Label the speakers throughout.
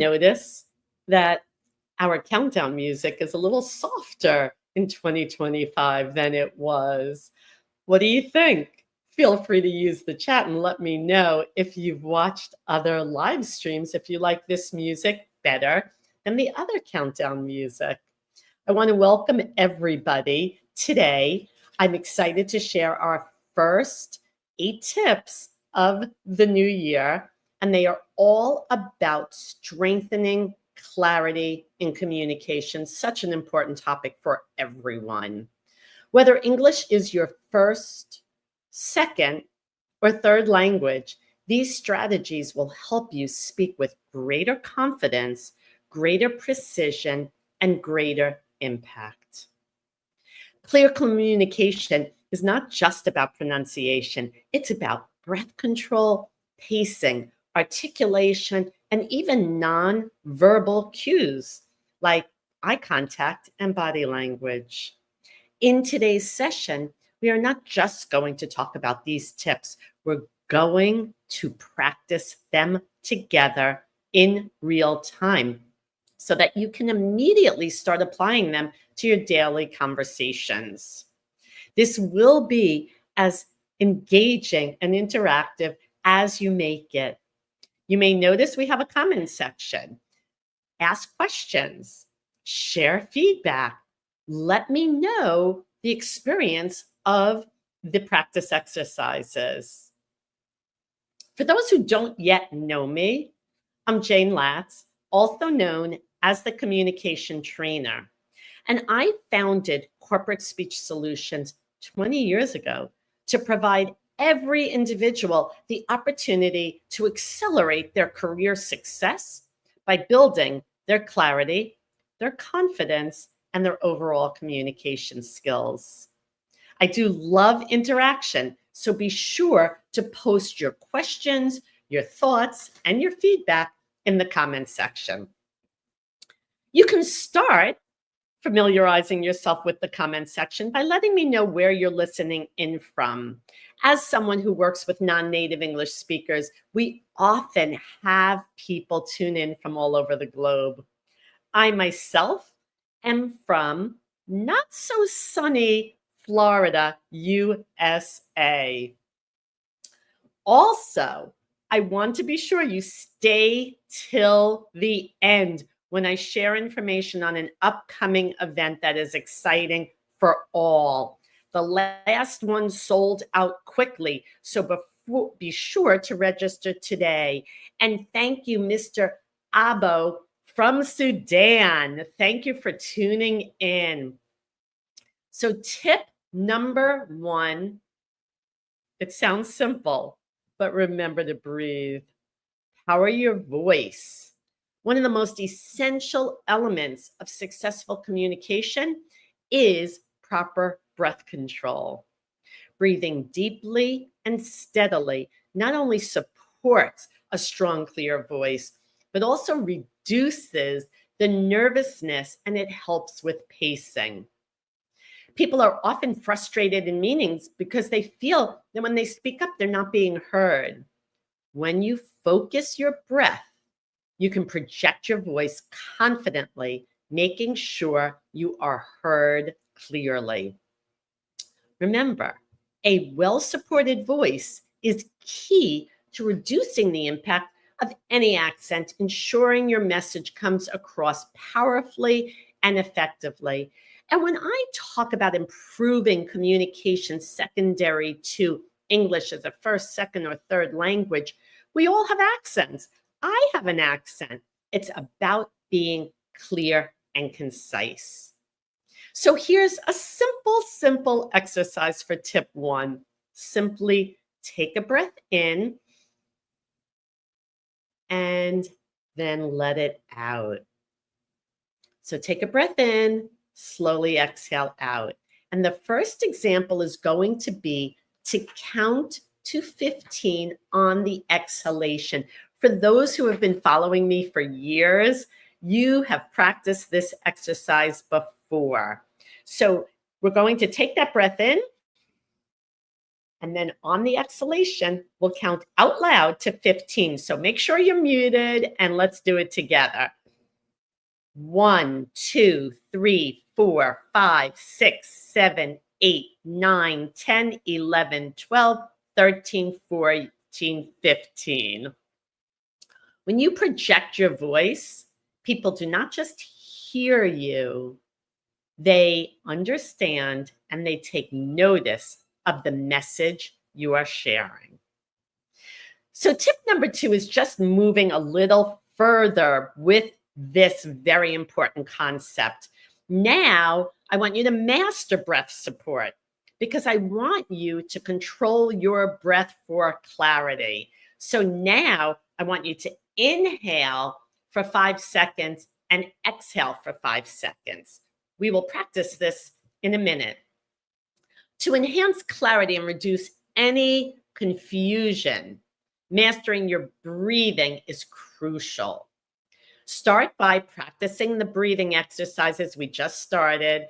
Speaker 1: notice that our countdown music is a little softer in 2025 than it was? What do you think? Feel free to use the chat and let me know if you've watched other live streams, if you like this music better than the other countdown music. I want to welcome everybody. Today, I'm excited to share our first 8 tips of the new year, and they are all about strengthening clarity in communication, such an important topic for everyone. Whether English is your first, second, or third language, these strategies will help you speak with greater confidence, greater precision, and greater impact. Clear communication is not just about pronunciation, it's about breath control, pacing, articulation, and even non-verbal cues like eye contact and body language. In today's session, we are not just going to talk about these tips, we're going to practice them together in real time so that you can immediately start applying them to your daily conversations. This will be as engaging and interactive as you make it. You may notice we have a comment section. Ask questions, share feedback. Let me know the experience of the practice exercises. For those who don't yet know me, I'm Jayne Latz, also known as the communication trainer. And I founded Corporate Speech Solutions 20 years ago to provide every individual the opportunity to accelerate their career success by building their clarity, their confidence, and their overall communication skills. I do love interaction, so be sure to post your questions, your thoughts, and your feedback in the comments section. You can start familiarizing yourself with the comments section by letting me know where you're listening in from. As someone who works with non-native English speakers, we often have people tune in from all over the globe. I myself am from not so sunny Florida, USA. Also, I want to be sure you stay till the end when I share information on an upcoming event that is exciting for all. The last one sold out quickly, so be sure to register today. And thank you, Mr. Abo from Sudan. Thank you for tuning in. So tip number 1, it sounds simple, but remember to breathe. Power your voice. One of the most essential elements of successful communication is proper breath control. Breathing deeply and steadily not only supports a strong, clear voice, but also reduces the nervousness and it helps with pacing. People are often frustrated in meetings because they feel that when they speak up, they're not being heard. When you focus your breath, you can project your voice confidently, making sure you are heard clearly. Remember, a well-supported voice is key to reducing the impact of any accent, ensuring your message comes across powerfully and effectively. And when I talk about improving communication secondary to English as a first, second, or third language, we all have accents. I have an accent. It's about being clear and concise. So here's a simple exercise for tip 1. Simply take a breath in and then let it out. So take a breath in, slowly exhale out. And the first example is going to be to count to 15 on the exhalation. For those who have been following me for years, you have practiced this exercise before. So we're going to take that breath in And then on the exhalation, we'll count out loud to 15. So make sure you're muted and let's do it together. 1, 2, 3, 4, 5, 6, 7, 8, 9, 10, 11, 12, 13, 14, 15. When you project your voice, people do not just hear you, they understand and they take notice of the message you are sharing. So tip number 2 is just moving a little further with this very important concept. Now, I want you to master breath support because I want you to control your breath for clarity. So now I want you to inhale for 5 seconds and exhale for 5 seconds. We will practice this in a minute. To enhance clarity and reduce any confusion, mastering your breathing is crucial. Start by practicing the breathing exercises we just started.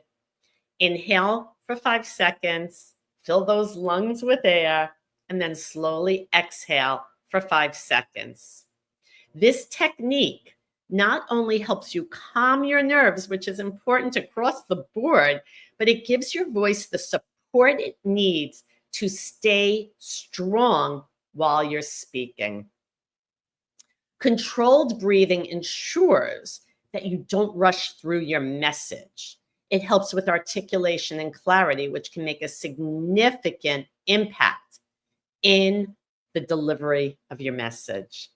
Speaker 1: Inhale for 5 seconds, fill those lungs with air, and then slowly exhale for 5 seconds. This technique not only helps you calm your nerves, which is important across the board, but it gives your voice the support it needs to stay strong while you're speaking. Controlled breathing ensures that you don't rush through your message. It helps with articulation and clarity, which can make a significant impact in the delivery of your message.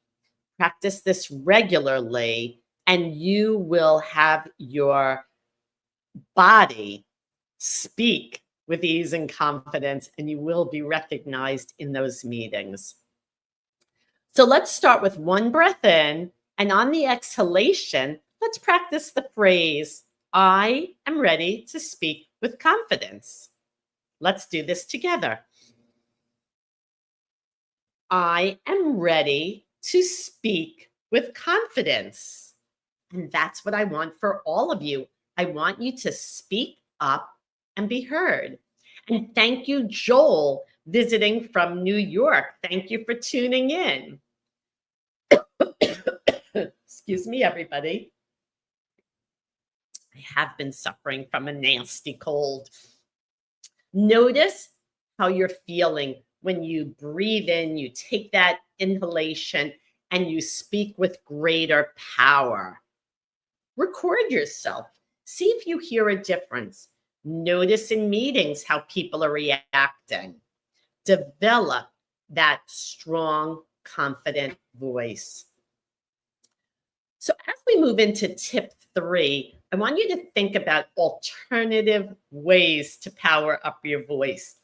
Speaker 1: Practice this regularly, and you will have your body speak with ease and confidence, and you will be recognized in those meetings. So let's start with 1 breath in, and on the exhalation, let's practice the phrase, I am ready to speak with confidence. Let's do this together. I am ready to speak with confidence. And that's what I want for all of you. I want you to speak up and be heard. And thank you, Joel, visiting from New York. Thank you for tuning in. Excuse me, everybody. I have been suffering from a nasty cold. Notice how you're feeling when you breathe in, you take that inhalation, and you speak with greater power. Record yourself. See if you hear a difference. Notice in meetings how people are reacting. Develop that strong, confident voice. So as we move into tip 3, I want you to think about alternative ways to power up your voice.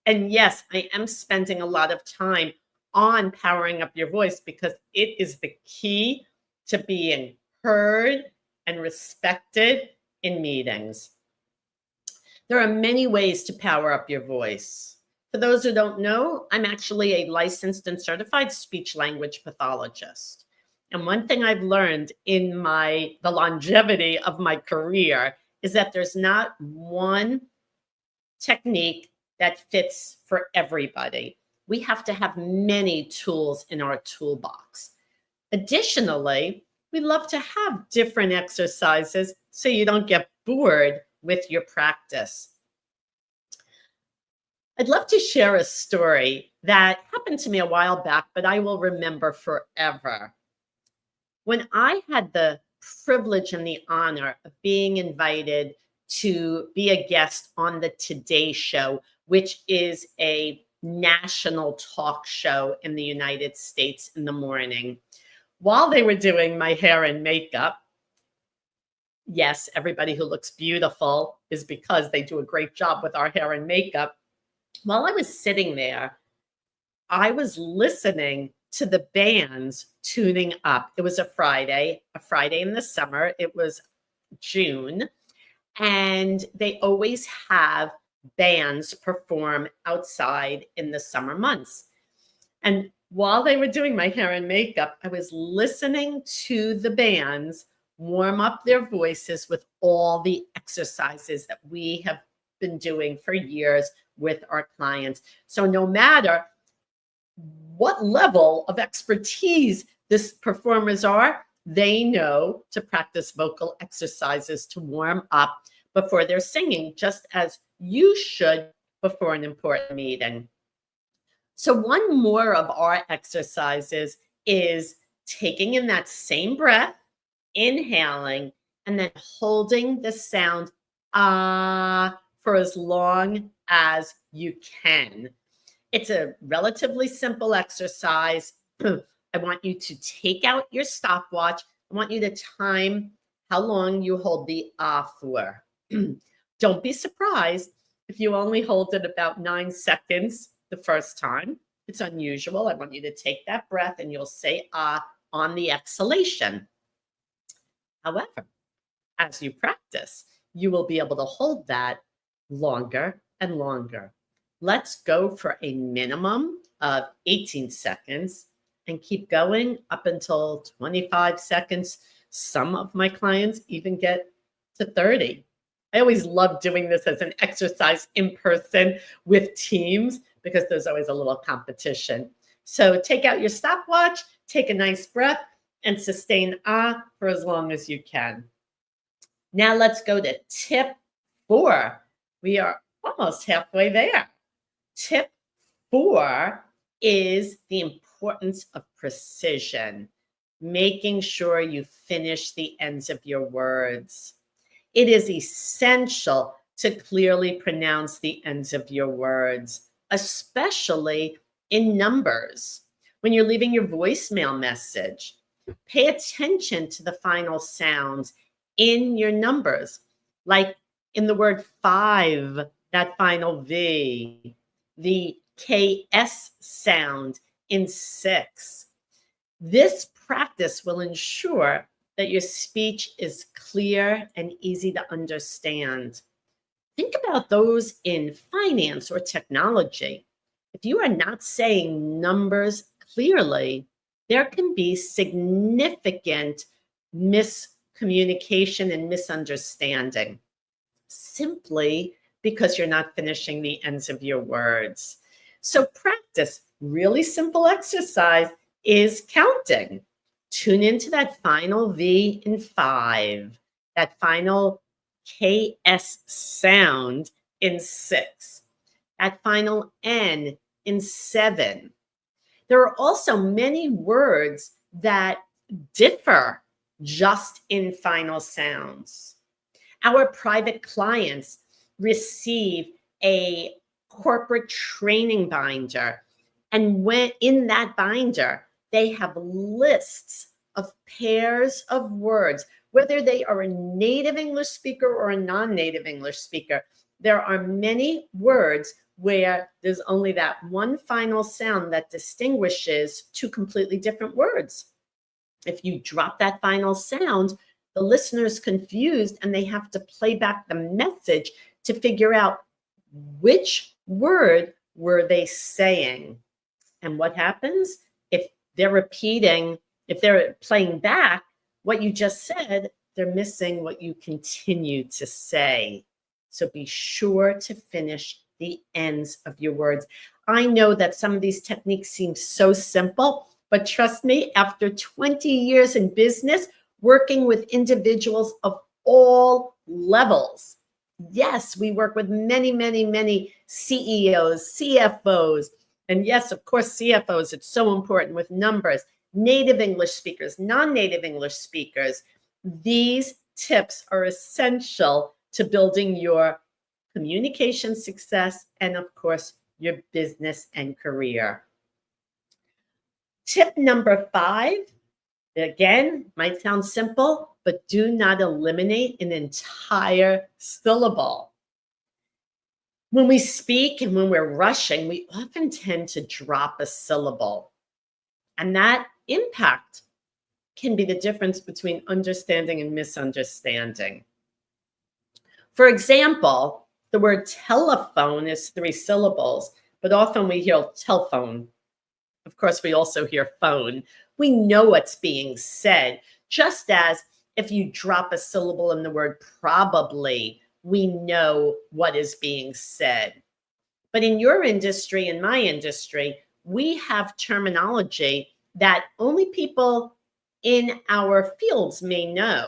Speaker 1: And yes, I am spending a lot of time on powering up your voice because it is the key to being heard and respected in meetings. There are many ways to power up your voice. For those who don't know, I'm actually a licensed and certified speech language pathologist. And one thing I've learned in the longevity of my career is that there's not one technique that fits for everybody. We have to have many tools in our toolbox. Additionally, we love to have different exercises so you don't get bored with your practice. I'd love to share a story that happened to me a while back, but I will remember forever. When I had the privilege and the honor of being invited to be a guest on the Today Show, which is a national talk show in the United States in the morning, while they were doing my hair and makeup, yes, everybody who looks beautiful is because they do a great job with our hair and makeup. While I was sitting there, I was listening to the bands tuning up. It was a Friday in the summer. It was June. And they always have bands perform outside in the summer months. And while they were doing my hair and makeup, I was listening to the bands warm up their voices with all the exercises that we have been doing for years with our clients. So no matter what level of expertise this performers are, they know to practice vocal exercises to warm up before they're singing, just as you should before an important meeting. So one more of our exercises is taking in that same breath, inhaling, and then holding the sound ah for as long as you can. It's a relatively simple exercise. I want you to take out your stopwatch. I want you to time how long you hold the ah for. Don't be surprised if you only hold it about 9 seconds the first time. It's unusual. I want you to take that breath and you'll say ah on the exhalation. However, as you practice, you will be able to hold that longer and longer. Let's go for a minimum of 18 seconds and keep going up until 25 seconds. Some of my clients even get to 30. I always love doing this as an exercise in person with teams because there's always a little competition. So take out your stopwatch, take a nice breath, and sustain ah for as long as you can. Now let's go to tip 4. We are almost halfway there. Tip 4 is the importance of precision, making sure you finish the ends of your words. It is essential to clearly pronounce the ends of your words, especially in numbers. When you're leaving your voicemail message, pay attention to the final sounds in your numbers, like in the word 5, that final V, the KS sound in 6. This practice will ensure that your speech is clear and easy to understand. Think about those in finance or technology. If you are not saying numbers clearly, there can be significant miscommunication and misunderstanding simply because you're not finishing the ends of your words. So practice. Really simple exercise is counting. Tune into that final V in 5, that final KS sound in 6, that final N in 7. There are also many words that differ just in final sounds. Our private clients receive a corporate training binder, and when in that binder, they have lists of pairs of words, whether they are a native English speaker or a non-native English speaker. There are many words where there's only that one final sound that distinguishes two completely different words. If you drop that final sound, the listener is confused and they have to play back the message to figure out which word were they saying. And what happens if they're repeating, if they're playing back what you just said, they're missing what you continue to say. So be sure to finish the ends of your words. I know that some of these techniques seem so simple, but trust me, after 20 years in business, working with individuals of all levels. Yes, we work with many, many, many CEOs, CFOs, and yes, of course, CFOs, it's so important with numbers, native English speakers, non-native English speakers. These tips are essential to building your communication success and, of course, your business and career. Tip number 5, again, might sound simple, but do not eliminate an entire syllable. When we speak and when we're rushing, we often tend to drop a syllable. And that impact can be the difference between understanding and misunderstanding. For example, the word telephone is 3 syllables, but often we hear telephone. Of course, we also hear phone. We know what's being said, just as if you drop a syllable in the word probably we know what is being said. But in your industry, in my industry, we have terminology that only people in our fields may know.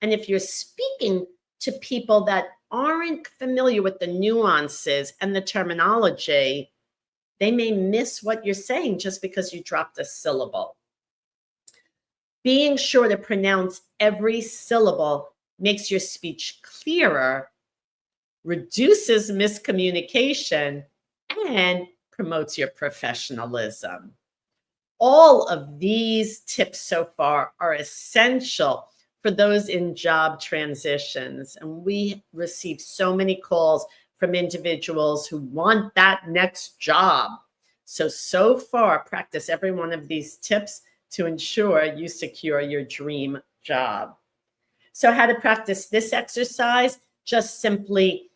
Speaker 1: And if you're speaking to people that aren't familiar with the nuances and the terminology, they may miss what you're saying just because you dropped a syllable. Being sure to pronounce every syllable makes your speech clearer, reduces miscommunication, and promotes your professionalism. All of these tips so far are essential for those in job transitions. And we receive so many calls from individuals who want that next job. So far, practice every one of these tips to ensure you secure your dream job. So how to practice this exercise? Just simply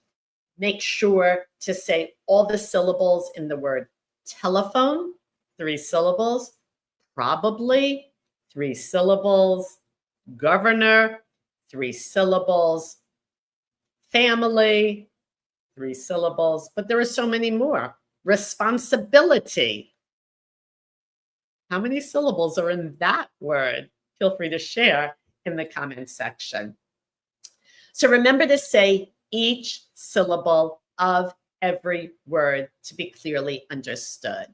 Speaker 1: make sure to say all the syllables in the word telephone, 3 syllables, probably, 3 syllables, governor, 3 syllables, family, 3 syllables, but there are so many more. Responsibility. How many syllables are in that word? Feel free to share in the comment section. So remember to say each syllable of every word to be clearly understood.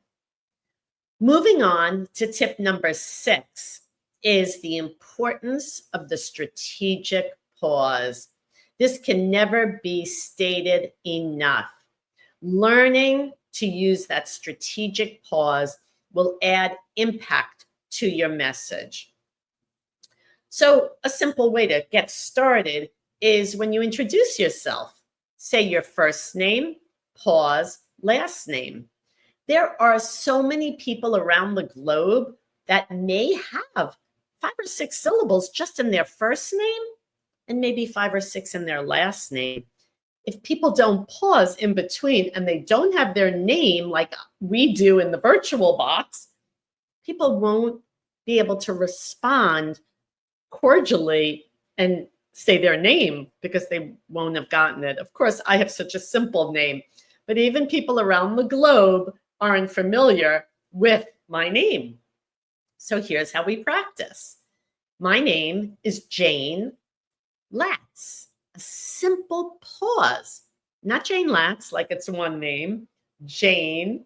Speaker 1: Moving on to tip number 6 is the importance of the strategic pause. This can never be stated enough. Learning to use that strategic pause will add impact to your message. So a simple way to get started is when you introduce yourself, say your first name, pause, last name. There are so many people around the globe that may have 5 or 6 syllables just in their first name and maybe 5 or 6 in their last name. If people don't pause in between and they don't have their name like we do in the virtual box, people won't be able to respond cordially and say their name because they won't have gotten it. Of course, I have such a simple name, but even people around the globe aren't familiar with my name. So here's how we practice. My name is Jayne Latz. A simple pause, not Jayne Latz like it's one name, Jayne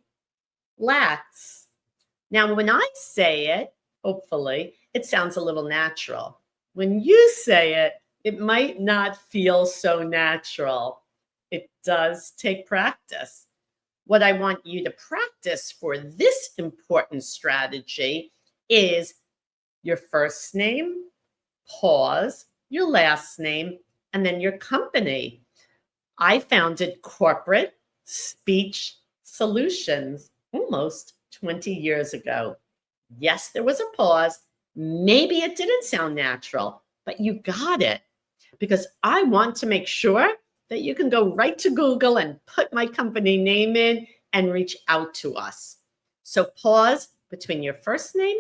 Speaker 1: Latz. Now, when I say it, hopefully, it sounds a little natural. When you say it, it might not feel so natural. It does take practice. What I want you to practice for this important strategy is your first name, pause, your last name, and then your company. I founded Corporate Speech Solutions almost 20 years ago. Yes, there was a pause. Maybe it didn't sound natural, but you got it because I want to make sure that you can go right to Google and put my company name in and reach out to us. So pause between your first name,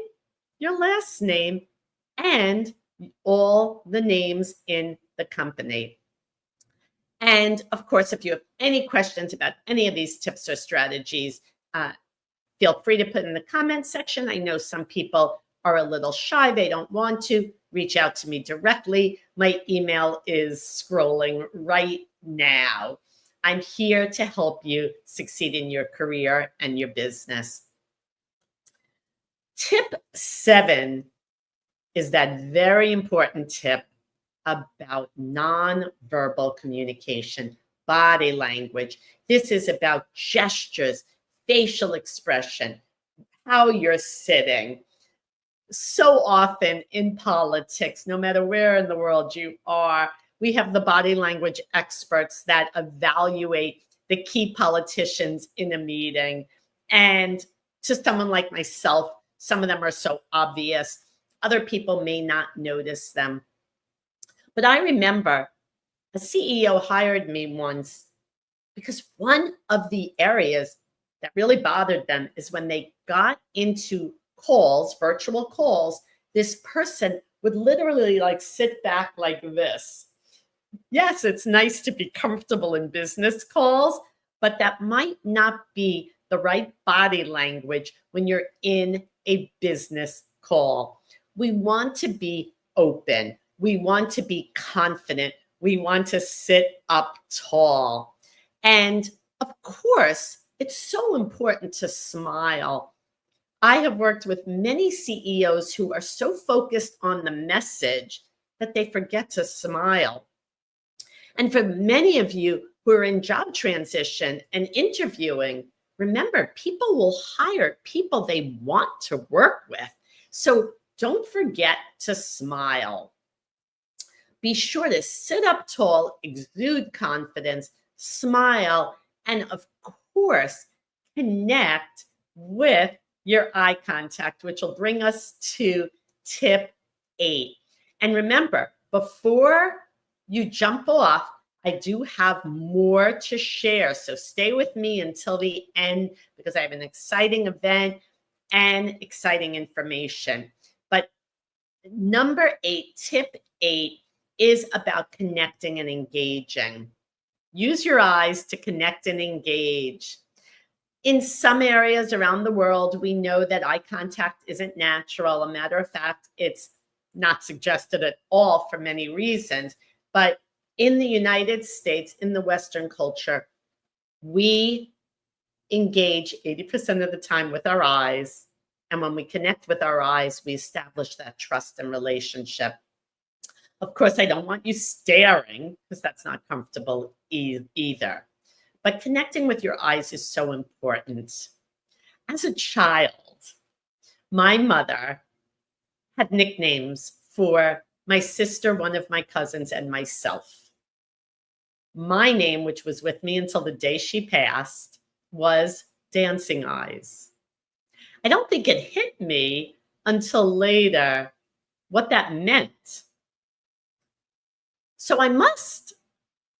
Speaker 1: your last name, and all the names in the company. And of course, if you have any questions about any of these tips or strategies, feel free to put in the comment section. I know some people are a little shy. They don't want to reach out to me directly. My email is scrolling right now. I'm here to help you succeed in your career and your business. Tip 7 is that very important tip about nonverbal communication, body language. This is about gestures, facial expression, how you're sitting. So often in politics, no matter where in the world you are, we have the body language experts that evaluate the key politicians in a meeting. And to someone like myself, some of them are so obvious. Other people may not notice them. But I remember a CEO hired me once because one of the areas that really bothered them is when they got into calls, virtual calls, this person would literally like sit back like this. Yes, it's nice to be comfortable in business calls, but that might not be the right body language when you're in a business call. We want to be open. We want to be confident. We want to sit up tall. And of course, it's so important to smile. I have worked with many CEOs who are so focused on the message that they forget to smile. And for many of you who are in job transition and interviewing, remember, people will hire people they want to work with. So don't forget to smile. Be sure to sit up tall, exude confidence, smile, and of course, connect with your eye contact, which will bring us to tip 8. And remember, before you jump off, I do have more to share. So stay with me until the end because I have an exciting event and exciting information. But number 8, tip 8, is about connecting and engaging. Use your eyes to connect and engage. In some areas around the world, we know that eye contact isn't natural. A matter of fact, it's not suggested at all for many reasons. But in the United States, in the Western culture, we engage 80% of the time with our eyes. And when we connect with our eyes, we establish that trust and relationship. Of course, I don't want you staring because that's not comfortable either. But connecting with your eyes is so important. As a child, my mother had nicknames for my sister, one of my cousins, and myself. My name, which was with me until the day she passed, was Dancing Eyes. I don't think it hit me until later what that meant. So I must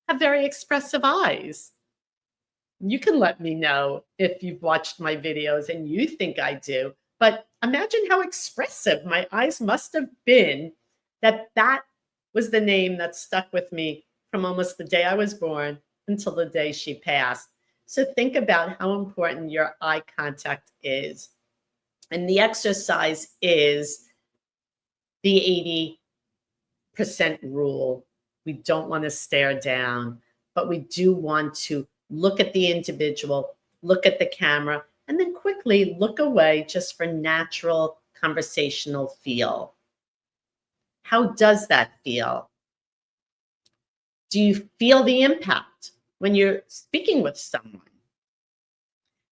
Speaker 1: have very expressive eyes. You can let me know if you've watched my videos and you think I do. But imagine how expressive my eyes must have been that was the name that stuck with me from almost the day I was born until the day she passed. So think about how important your eye contact is. And the exercise is the 80% rule. We don't want to stare down, but we do want to look at the individual, look at the camera, and then quickly look away just for natural conversational feel. How does that feel? Do you feel the impact when you're speaking with someone?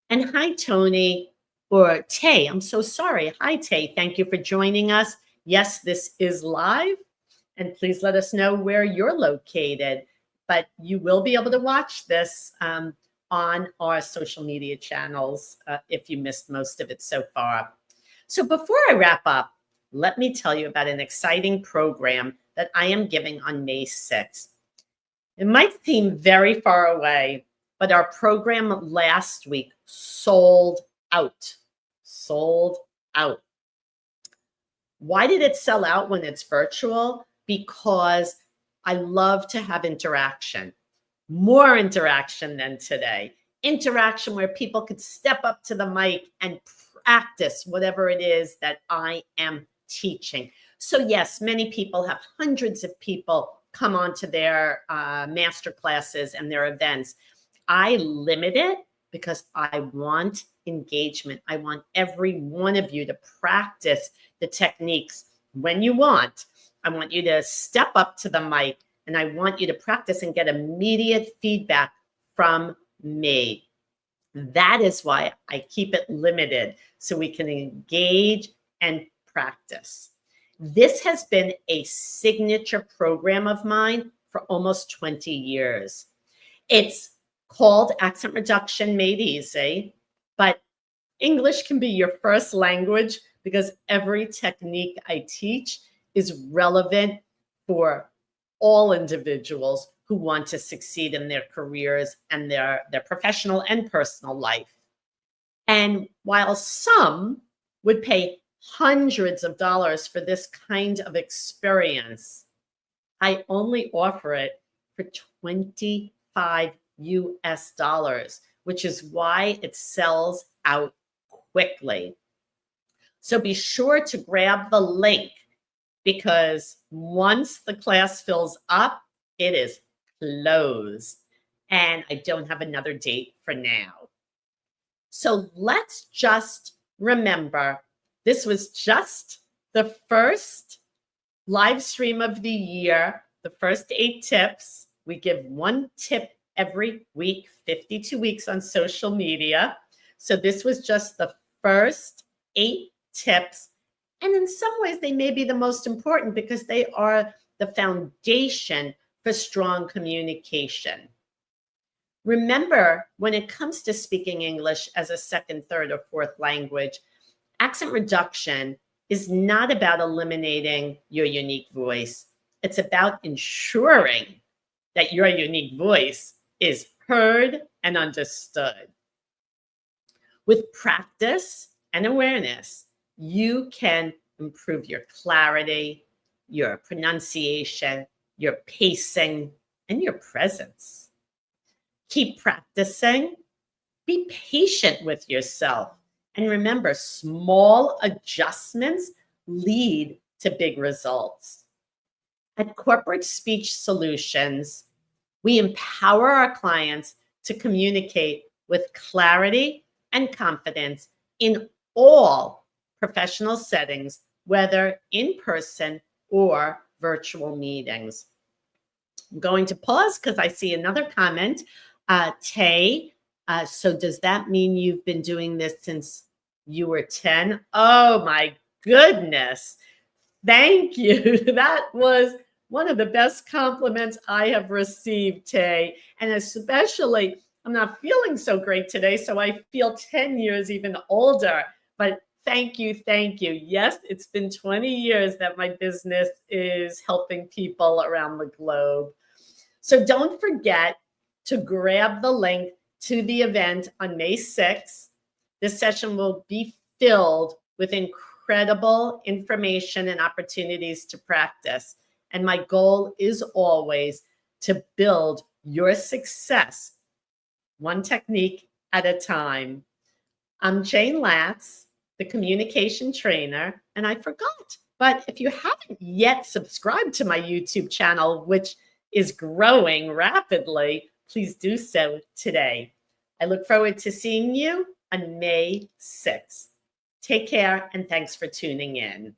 Speaker 1: And hi, Tony, or Tay. I'm so sorry. Hi, Tay. Thank you for joining us. Yes, this is live. And please let us know where you're located. But you will be able to watch this on our social media channels if you missed most of it so far. So before I wrap up, let me tell you about an exciting program that I am giving on May 6th. It might seem very far away, but our program last week sold out. Sold out. Why did it sell out when it's virtual? Because I love to have interaction, more interaction than today. Interaction where people could step up to the mic and practice whatever it is that I am teaching. So yes, many people have hundreds of people come onto their master classes and their events. I limit it because I want engagement. I want every one of you to practice the techniques when you want. I want you to step up to the mic and I want you to practice and get immediate feedback from me. That is why I keep it limited so we can engage and practice. This has been a signature program of mine for almost 20 years. It's called Accent Reduction Made Easy, but English can be your first language because every technique I teach is relevant for all individuals who want to succeed in their careers and their professional and personal life. And while some would pay hundreds of dollars for this kind of experience, I only offer it for 25 US dollars, which is why it sells out quickly. So be sure to grab the link, because once the class fills up, it is closed. And I don't have another date for now. So let's just remember, this was just the first live stream of the year, the first 8 tips. We give 1 tip every week, 52 weeks on social media. So this was just the first 8 tips. And in some ways, they may be the most important because they are the foundation for strong communication. Remember, when it comes to speaking English as a second, third, or fourth language, accent reduction is not about eliminating your unique voice. It's about ensuring that your unique voice is heard and understood. With practice and awareness, you can improve your clarity, your pronunciation, your pacing, and your presence. Keep practicing. Be patient with yourself. And remember, small adjustments lead to big results. At Corporate Speech Solutions, we empower our clients to communicate with clarity and confidence in all professional settings, whether in person or virtual meetings. I'm going to pause because I see another comment. Tay, so does that mean you've been doing this since you were 10? Oh my goodness. Thank you. That was one of the best compliments I have received, Tay. And especially, I'm not feeling so great today, so I feel 10 years even older. But thank you, thank you. Yes, it's been 20 years that my business is helping people around the globe. So don't forget to grab the link to the event on May 6th. This session will be filled with incredible information and opportunities to practice. And my goal is always to build your success one technique at a time. I'm Jayne Latz, the communication trainer, and I forgot, but if you haven't yet subscribed to my YouTube channel, which is growing rapidly, please do so today. I look forward to seeing you on May 6th. Take care, and thanks for tuning in.